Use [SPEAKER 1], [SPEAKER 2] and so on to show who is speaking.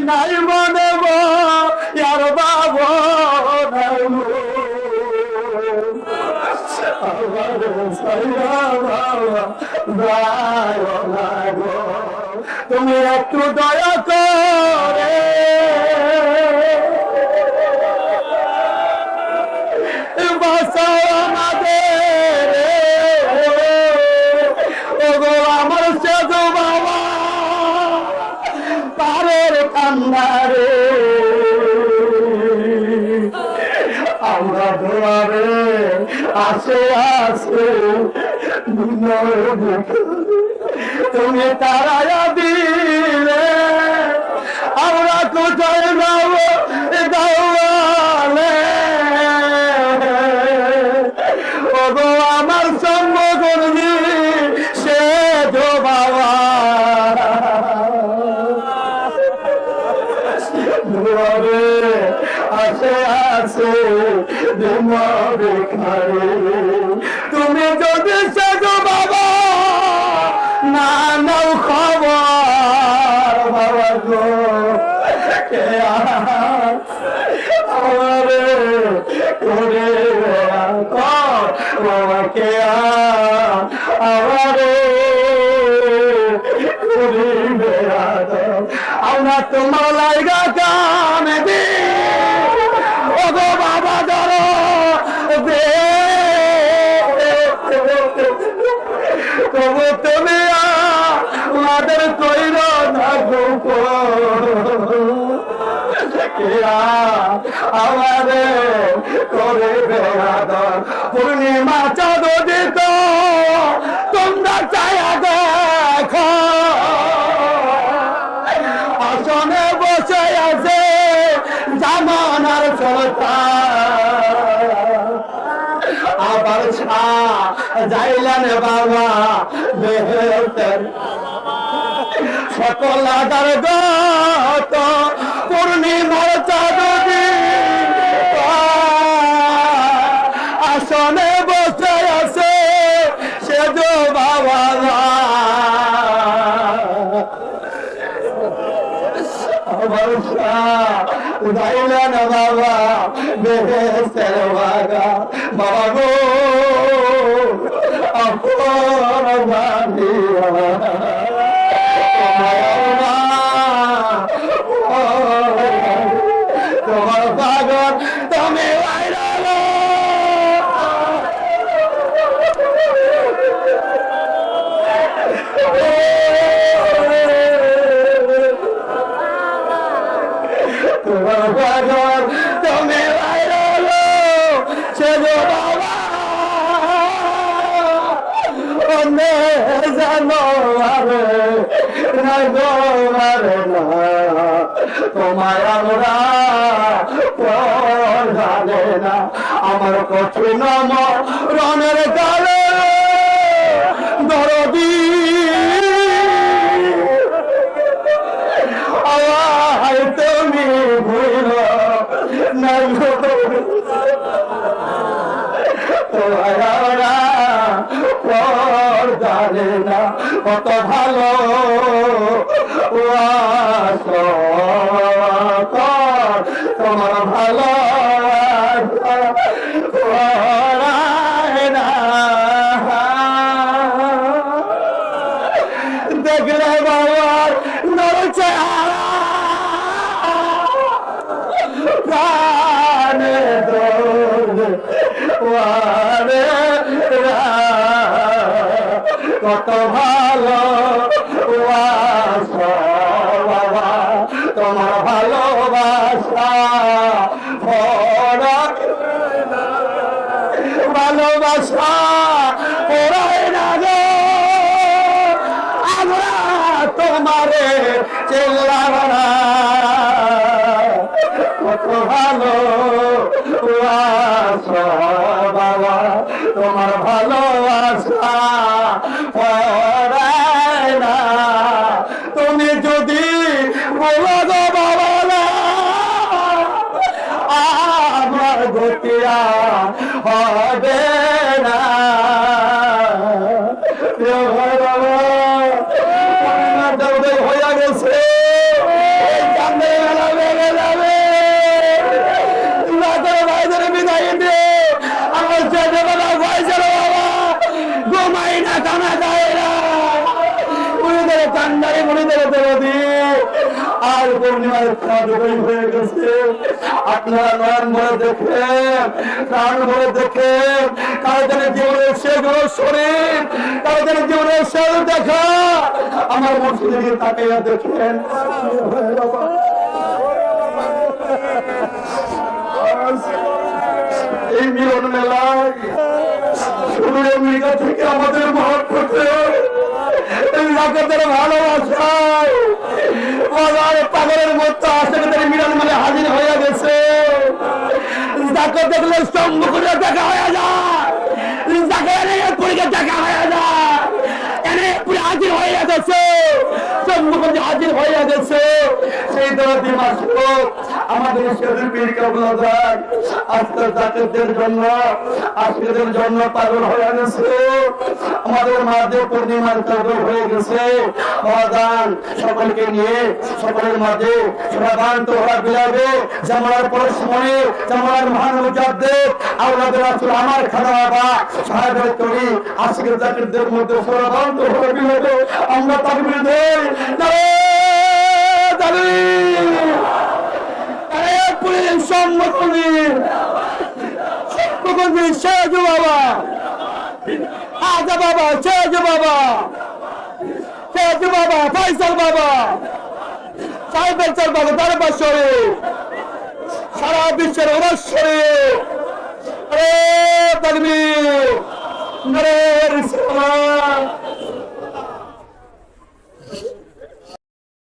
[SPEAKER 1] নাই মনে আর বাবা তুমি একটু দয়া করে বাঁচাও আমাদের ওগো আমার সাধু বাবা পারের কান্নারে আমরা দুয়ারে আসে আসে তুমি তারা দিলে আমরা কোথায় যাব দাওয়ালে ওগো আমার সম্মগণী সে তো বাবা দুয়ারে আসে আসে তুমি যদি সাজো বাবা না নাও খবর বাবা গো আমারে করে বাবা কে আমারে করে আমরা তোমার লাইগা কাম দি ওগো বাবা ধরো দে তবু তুমি আমাদের কইর না আমারে করে বেড়াদর পূর্ণিমা চাঁদ দিত তোমরা চায়া দেখো আসনে বসে আছে জামানার সরকার আবার যাইলেন বাবা বেহেশতের সকল আদার গত পূর্ণিমার চাঁদ আসনে বসে আছে সে যে বাবা যাইলেন বাবা বেহেশতের বাগা বাবা গো আপন বাঁধিয়া তোমার পাগল তুমি তোমার পাগল তুমি সে বাবা জানো তোমায় আমরা জানে না আমার কঠিন রণের কালে দরদি তুমি ভুল না তোমায় আমরা জানে না কত ভালো তোমার ভালো দেখলে বাবার নড়ছে কত ভালো বাবা তোমার ভালোবাসা ভালোবাসা ওরাই না গো আমরা তোমারে চিনলাম না কত ভালো বাবা তোমার ভালোবাসা পড়ায় না তুমি যদি বলো গো বাবা আমার গতিয়া হবে না হয়ে গেছে কান্নায় মনে দেবী আর পূর্ণিমার চাঁদ হয়ে গেছে। আপনারা নয়ন ভরে দেখেন, প্রাণ ভরে দেখেন, কারো জীবনের শেষ হলো শরীর, কারো জীবনের শেষ দেখা। আমার মসজিদে গিয়ে তাকাইয়া দেখেন, এই মিলন মেলায় শুধু আমেরিকা থেকে আমাদের মহব্বতে এই জাগতের ভালোবাসায় বাজার পাগলের মতো আশেপাশের মিলন মেলায় হাজির হয়ে গেছে। যাকে দেখলে স্তম্ভ করে দেখা হয়ে যায়, যাকে পরীক্ষা দেখা হয়ে যায়, এনে পুরো হাজির হয়ে গেছে, স্তম্ভ করে হাজির হয়ে গেছে। সেই দরদি মাসুক আমাদের সেদিন পীর কাবলাদার আজকের জাতিদের জন্য আজকের জন্য পাগল হয়ে গেছে। আমাদের মাঝে পূর্ণিমার চাদর হয়ে গেছে। মহাদান সকলকে নিয়ে সকলের মাঝে সমাধান তোহরা বিলাবে জামার পরশমণি জামার মহান মুজাদ্দিদ আওলাদ রাসূল আমার খানা বাবা সাহেবের তরি আজকের জাতিদের মধ্যে সমাধান তোহরা বিলাবে। আমরা তাকবীর দেই, নারে তাকবীর, আরে পুলিশ সম্মতি সম্মতি শেখ বাবা, আজা বাবা, শেখ বাবা, শেখ বাবা, ফয়সাল বাবা, সাহেবের চার বাবা, দরবার শরীফ, সারা বিশ্বের ওরস শরীফ, আরে তাকবীর, নারে রিসালাত।